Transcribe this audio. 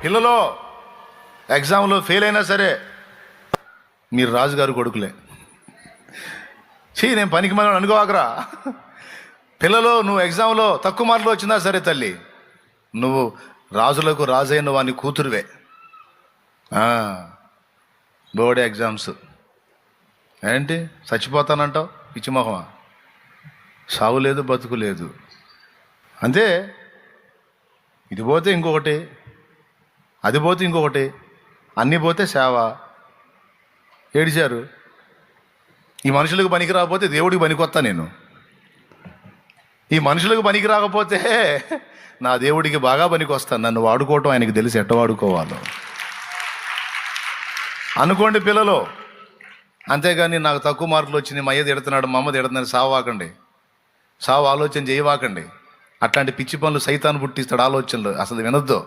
పిల్లలో ఎగ్జామ్లో ఫెయిల్ అయినా సరే మీరు రాజుగారు కొడుకులే. నేను పనికి మనం అనుకోవాకరా. పిల్లలు నువ్వు ఎగ్జామ్లో తక్కువ మార్కులు వచ్చినా సరే తల్లి, నువ్వు రాజులకు రాజైన వాని కూతురువే. బోర్డ్ ఎగ్జామ్స్ ఏంటి చచ్చిపోతానంటావు? పిచ్చి మొహమా? సావు లేదు, బతుకు లేదు, అంతే. ఇది పోతే ఇంకొకటి, అది పోతే ఇంకొకటి, అన్నీ పోతే సేవ. ఏడిచారు. ఈ మనుషులకు పనికి రాకపోతే దేవుడికి పనికొత్తా నేను. ఈ మనుషులకు పనికి రాకపోతే నా దేవుడికి బాగా పనికి వస్తాను. నన్ను వాడుకోవటం ఆయనకి తెలిసి ఎట్ట వాడుకోవాలో అనుకోండి పిల్లలు. అంతేగాని నాకు తక్కువ మార్కులు వచ్చినాయి, మా అయ్య తిడుతున్నాడు, మా అమ్మ తిడుతున్నాడు, సావాకండి. సావు ఆలోచన చేయవాకండి. అట్లాంటి పిచ్చి పనులు సైతాన్ని పుట్టిస్తాడు ఆలోచనలు, అసలు వినొద్దు.